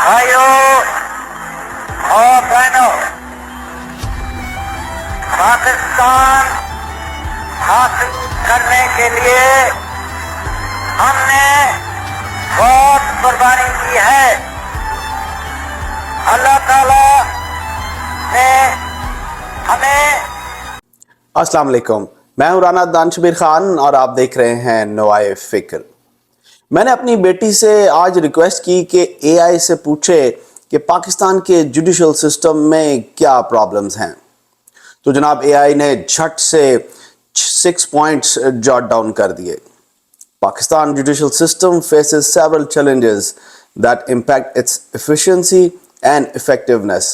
بھائیوں اور بہنوں، پاکستان حاصل کرنے کے لیے ہم نے بہت قربانی کی ہے۔ اللہ تعالیٰ نے ہمیں السلام علیکم، میں ہوں رانا دانشبیر خان اور آپ دیکھ رہے ہیں نوائے فکر۔ میں نے اپنی بیٹی سے آج ریکویسٹ کی کہ اے آئی سے پوچھے کہ پاکستان کے جوڈیشل سسٹم میں کیا پرابلمز ہیں، تو جناب اے آئی نے جھٹ سے 6 پوائنٹس جاٹ ڈاؤن کر دیے۔ Pakistan judicial system faces several challenges that impact its efficiency and effectiveness.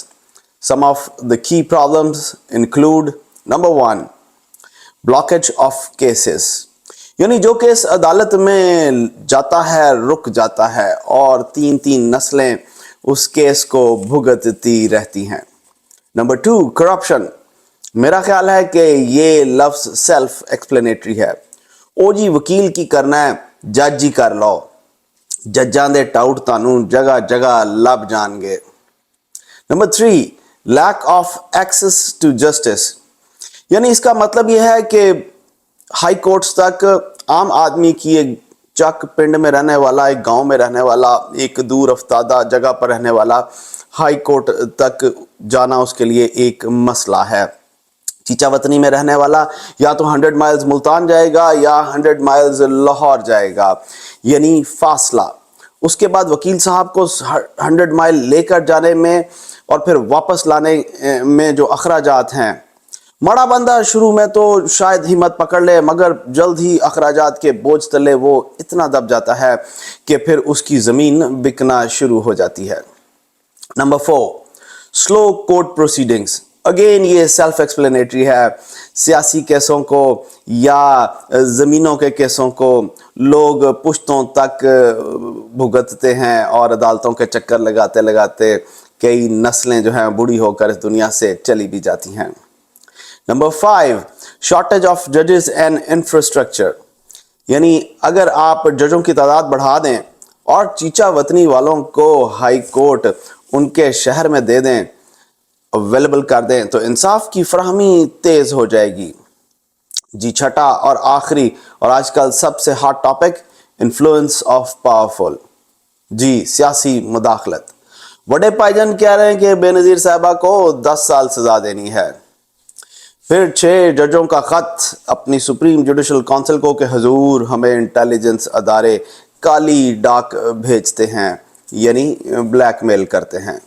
Some of the key problems include: number 1, blockage of cases. یعنی جو کیس عدالت میں جاتا ہے رک جاتا ہے اور 3 نسلیں اس کیس کو بھگتتی رہتی ہیں۔ Number 2، corruption. میرا خیال ہے کہ یہ لفظ سیلف ایکسپلینیٹری ہے۔ او جی وکیل کی کرنا ہے، جج ہی کر لو، ججاں دے ٹاؤٹ تانوں جگہ جگہ لب جان گے۔ Number 3، lack of access to justice. یعنی اس کا مطلب یہ ہے کہ ہائی کورٹس تک عام آدمی کی ایک چک پنڈ میں رہنے والا، ایک گاؤں میں رہنے والا، ایک دور افتادہ جگہ پر رہنے والا ہائی کورٹ تک جانا اس کے لیے ایک مسئلہ ہے۔ چیچا وطنی میں رہنے والا یا تو 100 مائلز ملتان جائے گا یا 100 مائلز لاہور جائے گا، یعنی فاصلہ۔ اس کے بعد وکیل صاحب کو 100 مائل لے کر جانے میں اور پھر واپس لانے میں جو اخراجات ہیں، مڑا بندہ شروع میں تو شاید ہمت پکڑ لے، مگر جلد ہی اخراجات کے بوجھ تلے وہ اتنا دب جاتا ہے کہ پھر اس کی زمین بکنا شروع ہو جاتی ہے۔ نمبر 4، سلو کورٹ پروسیڈنگز۔ اگین یہ سیلف ایکسپلینیٹری ہے۔ سیاسی کیسوں کو یا زمینوں کے کیسوں کو لوگ پشتوں تک بھگتتے ہیں اور عدالتوں کے چکر لگاتے لگاتے کئی نسلیں جو ہیں بوڑھی ہو کر اس دنیا سے چلی بھی جاتی ہیں۔ نمبر 5، شارٹیج آف ججز اینڈ انفراسٹرکچر۔ یعنی اگر آپ ججوں کی تعداد بڑھا دیں اور چیچا وطنی والوں کو ہائی کورٹ ان کے شہر میں دے دیں، اویلیبل کر دیں، تو انصاف کی فراہمی تیز ہو جائے گی۔ جی چھٹا اور آخری اور آج کل سب سے hot topic, influence of powerful. جی سیاسی مداخلت۔ بڑے بھائی جان کہہ رہے ہیں کہ بے نظیر صاحبہ کو 10 سال سزا دینی ہے۔ پھر 6 ججوں کا خط اپنی سپریم جوڈیشل کونسل کو کہ حضور ہمیں انٹیلیجنس ادارے کالی ڈاک بھیجتے ہیں، یعنی بلیک میل کرتے ہیں۔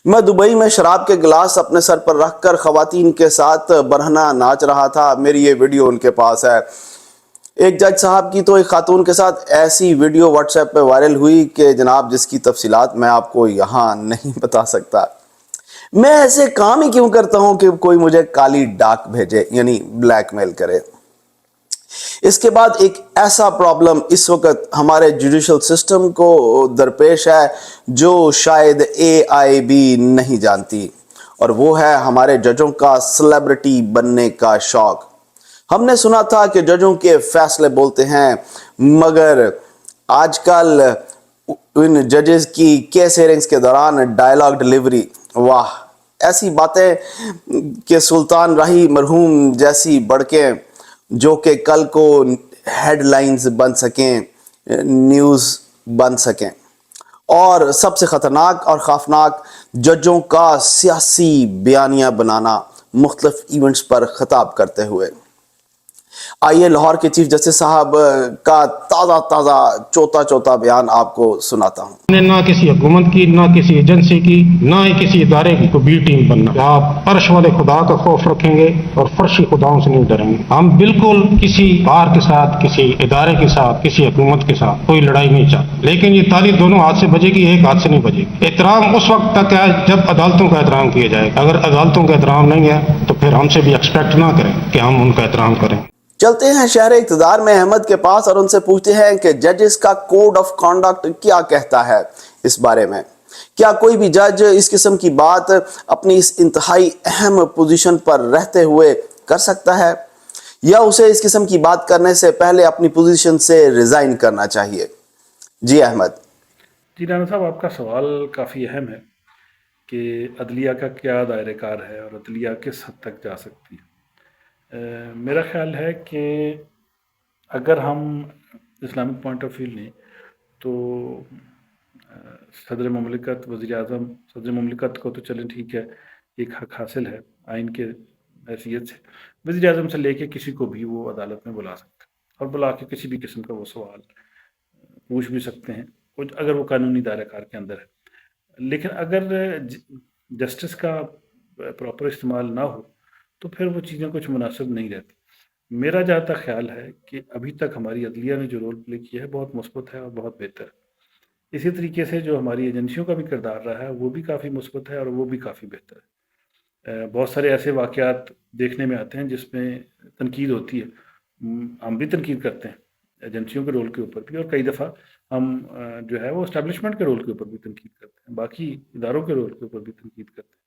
میں دبئی میں شراب کے گلاس اپنے سر پر رکھ کر خواتین کے ساتھ برہنہ ناچ رہا تھا، میری یہ ویڈیو ان کے پاس ہے۔ ایک جج صاحب کی تو ایک خاتون کے ساتھ ایسی ویڈیو واٹس ایپ پہ وائرل ہوئی کہ جناب جس کی تفصیلات میں آپ کو یہاں نہیں بتا سکتا۔ میں ایسے کام ہی کیوں کرتا ہوں کہ کوئی مجھے کالی ڈاک بھیجے، یعنی بلیک میل کرے۔ اس کے بعد ایک ایسا پرابلم اس وقت ہمارے جوڈیشل سسٹم کو درپیش ہے جو شاید اے آئی بھی نہیں جانتی، اور وہ ہے ہمارے ججوں کا سیلیبریٹی بننے کا شوق۔ ہم نے سنا تھا کہ ججوں کے فیصلے بولتے ہیں، مگر آج کل ان ججز کی کیس ہیئرنگز کے دوران ڈائلاگ ڈیلیوری، واہ، ایسی باتیں کہ سلطان راہی مرحوم جیسی بڑکیں جو کہ کل کو ہیڈ لائنز بن سکیں، نیوز بن سکیں۔ اور سب سے خطرناک اور خوفناک، ججوں کا سیاسی بیانیہ بنانا مختلف ایونٹس پر خطاب کرتے ہوئے۔ آئیے لاہور کے چیف جسٹس صاحب کا تازہ چوتا بیان آپ کو سناتا ہوں۔ نہ کسی حکومت کی، نہ کسی ایجنسی کی، نہ ہی کسی ادارے کی کوئی بی ٹیم بننا۔ آپ عرش والے خدا کا خوف رکھیں گے اور فرشی خداؤں سے نہیں ڈریں گے۔ ہم بالکل کسی بار کے ساتھ، کسی ادارے کے ساتھ، کسی حکومت کے ساتھ کوئی لڑائی نہیں چاہتے، لیکن یہ تالی دونوں ہاتھ سے بجے گی، ایک ہاتھ سے نہیں بجے گی۔ احترام اس وقت تک ہے جب عدالتوں کا احترام کیا جائے گا۔ اگر عدالتوں کا احترام نہیں ہے تو پھر ہم سے بھی ایکسپیکٹ نہ کریں کہ ہم ان کا احترام کریں۔ چلتے ہیں شہر اقتدار میں احمد کے پاس اور ان سے پوچھتے ہیں کہ ججز کا کوڈ آف کانڈکٹ کیا کہتا ہے اس بارے میں۔ کیا کوئی بھی جج اس قسم کی بات اپنی اس انتہائی اہم پوزیشن پر رہتے ہوئے کر سکتا ہے، یا اسے اس قسم کی بات کرنے سے پہلے اپنی پوزیشن سے ریزائن کرنا چاہیے؟ جی احمد۔ جی رانا صاحب، آپ کا سوال کافی اہم ہے کہ عدلیہ کا کیا دائرہ کار ہے اور عدلیہ کس حد تک جا سکتی ہے۔ میرا خیال ہے کہ اگر ہم اسلامک پوائنٹ آف ویو لیں تو صدر مملکت، وزیر اعظم، صدر مملکت کو تو چلیں ٹھیک ہے، ایک حق حاصل ہے آئین کے حیثیت سے، وزیر اعظم سے لے کے کسی کو بھی وہ عدالت میں بلا سکتے ہیں اور بلا کے کسی بھی قسم کا وہ سوال پوچھ بھی سکتے ہیں اگر وہ قانونی دائرہ کار کے اندر ہے۔ لیکن اگر جسٹس کا پراپر استعمال نہ ہو تو پھر وہ چیزیں کچھ مناسب نہیں رہتی۔ میرا جہاں تک خیال ہے کہ ابھی تک ہماری عدلیہ نے جو رول پلے کیا ہے بہت مثبت ہے اور بہت بہتر ہے۔ اسی طریقے سے جو ہماری ایجنسیوں کا بھی کردار رہا ہے وہ بھی کافی مثبت ہے اور وہ بھی کافی بہتر ہے۔ بہت سارے ایسے واقعات دیکھنے میں آتے ہیں جس میں تنقید ہوتی ہے، ہم بھی تنقید کرتے ہیں ایجنسیوں کے رول کے اوپر بھی، اور کئی دفعہ ہم جو ہے وہ اسٹیبلشمنٹ کے رول کے اوپر بھی تنقید کرتے ہیں، باقی اداروں کے رول کے اوپر بھی تنقید کرتے ہیں۔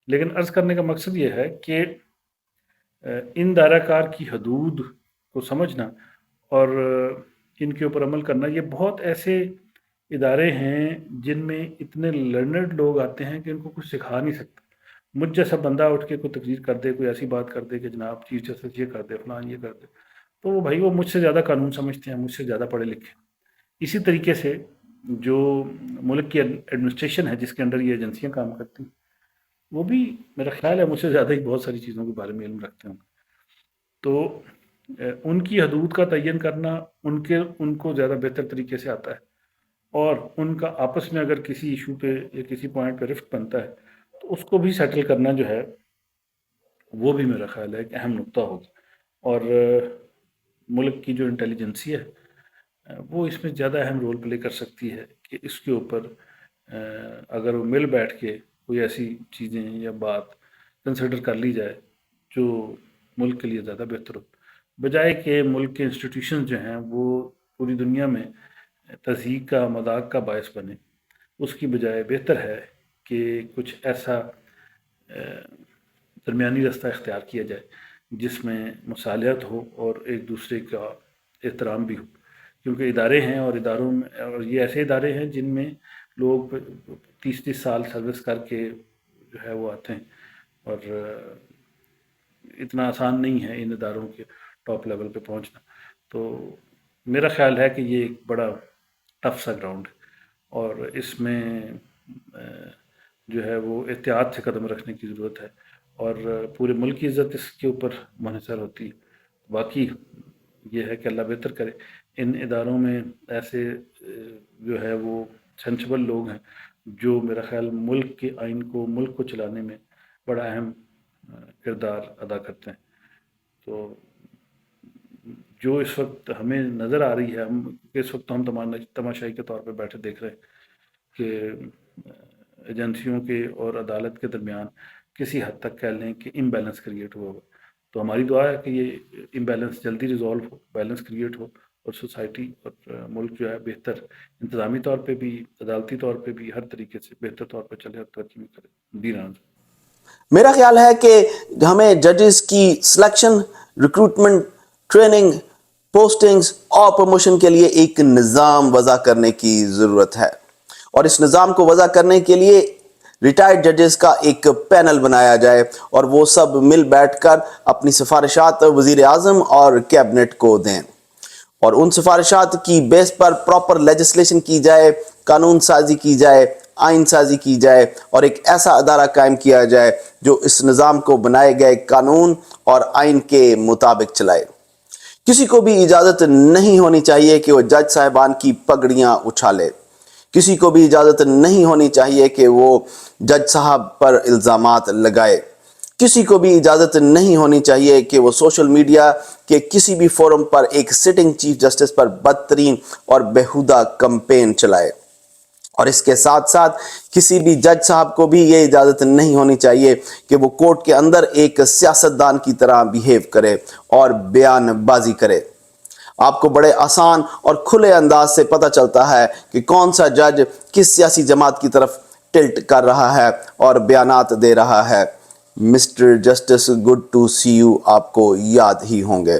لیکن عرض کرنے کا مقصد یہ ہے کہ ان دائرہ کار کی حدود کو سمجھنا اور ان کے اوپر عمل کرنا، یہ بہت ایسے ادارے ہیں جن میں اتنے لرنڈ لوگ آتے ہیں کہ ان کو کچھ سکھا نہیں سکتا۔ مجھ جیسا بندہ اٹھ کے کوئی تقریر کر دے، کوئی ایسی بات کر دے کہ جناب چیف جسٹس یہ کر دے، فلان یہ کر دے، تو وہ بھائی وہ مجھ سے زیادہ قانون سمجھتے ہیں، مجھ سے زیادہ پڑھے لکھے ہیں۔ اسی طریقے سے جو ملک کی ایڈمنسٹریشن ہے جس کے اندر یہ ایجنسیاں کام کرتی ہیں، وہ بھی میرا خیال ہے مجھ سے زیادہ ہی بہت ساری چیزوں کے بارے میں علم رکھتے ہوں۔ تو ان کی حدود کا تعین کرنا ان کو زیادہ بہتر طریقے سے آتا ہے، اور ان کا آپس میں اگر کسی ایشو پہ یا کسی پوائنٹ پہ رفٹ بنتا ہے تو اس کو بھی سیٹل کرنا جو ہے وہ بھی میرا خیال ہے ایک اہم نقطہ ہوگا۔ اور ملک کی جو انٹیلیجنسی ہے وہ اس میں زیادہ اہم رول پلے کر سکتی ہے کہ اس کے اوپر اگر وہ مل بیٹھ کے کوئی ایسی چیزیں یا بات کنسیڈر کر لی جائے جو ملک کے لیے زیادہ بہتر ہو، بجائے کہ ملک کے انسٹیٹیوشن جو ہیں وہ پوری دنیا میں تضحیک کا، مذاق کا باعث بنے، اس کی بجائے بہتر ہے کہ کچھ ایسا درمیانی رستہ اختیار کیا جائے جس میں مصالحت ہو اور ایک دوسرے کا احترام بھی ہو، کیونکہ ادارے ہیں اور اداروں میں، اور یہ ایسے ادارے ہیں جن میں لوگ 30 سال سروس کر کے جو ہے وہ آتے ہیں، اور اتنا آسان نہیں ہے ان اداروں کے ٹاپ لیول پہ پہنچنا۔ تو میرا خیال ہے کہ یہ ایک بڑا ٹف سا گراؤنڈ ہے، اور اس میں جو ہے وہ احتیاط سے قدم رکھنے کی ضرورت ہے، اور پورے ملک کی عزت اس کے اوپر منحصر ہوتی ہے۔ باقی یہ ہے کہ اللہ بہتر کرے، ان اداروں میں ایسے جو ہے وہ سینسبل لوگ ہیں جو میرا خیال ملک کے آئین کو، ملک کو چلانے میں بڑا اہم کردار ادا کرتے ہیں۔ تو جو اس وقت ہمیں نظر آ رہی ہے، اس وقت ہم تماشائی کے طور پہ بیٹھے دیکھ رہے ہیں کہ ایجنسیوں کے اور عدالت کے درمیان کسی حد تک کہہ لیں کہ امبیلنس کریٹ ہوا ہوا۔ تو ہماری دعا ہے کہ یہ امبیلنس جلدی ریزالو ہو، بیلنس کریٹ ہو، اور سوسائٹی اور ملک جو ہے بہتر انتظامی طور پہ بھی، عدالتی طور پہ بھی، ہر طریقے سے بہتر طور پہ چلے اور ترقی بھی کرے۔ دیران میرا خیال ہے کہ ہمیں ججز کی سلیکشن، ریکروٹمنٹ، ٹریننگ، پوسٹنگز اور پروموشن کے لیے ایک نظام وضع کرنے کی ضرورت ہے، اور اس نظام کو وضع کرنے کے لیے ریٹائرڈ ججز کا ایک پینل بنایا جائے اور وہ سب مل بیٹھ کر اپنی سفارشات وزیر اعظم اور کیبنٹ کو دیں، اور ان سفارشات کی بیس پر پراپر لیجسلیشن کی جائے، قانون سازی کی جائے، آئین سازی کی جائے، اور ایک ایسا ادارہ قائم کیا جائے جو اس نظام کو بنائے گئے قانون اور آئین کے مطابق چلائے۔ کسی کو بھی اجازت نہیں ہونی چاہیے کہ وہ جج صاحبان کی پگڑیاں اچھالے، کسی کو بھی اجازت نہیں ہونی چاہیے کہ وہ جج صاحب پر الزامات لگائے، کسی کو بھی اجازت نہیں ہونی چاہیے کہ وہ سوشل میڈیا کے کسی بھی فورم پر ایک سٹنگ چیف جسٹس پر بدترین اور بیہودہ کمپین چلائے، اور اس کے ساتھ ساتھ کسی بھی جج صاحب کو بھی یہ اجازت نہیں ہونی چاہیے کہ وہ کورٹ کے اندر ایک سیاستدان کی طرح بیہیو کرے اور بیان بازی کرے۔ آپ کو بڑے آسان اور کھلے انداز سے پتہ چلتا ہے کہ کون سا جج کس سیاسی جماعت کی طرف ٹلٹ کر رہا ہے اور بیانات دے رہا ہے۔ Mister justice good to see you آپ کو یاد ہی ہوں گے۔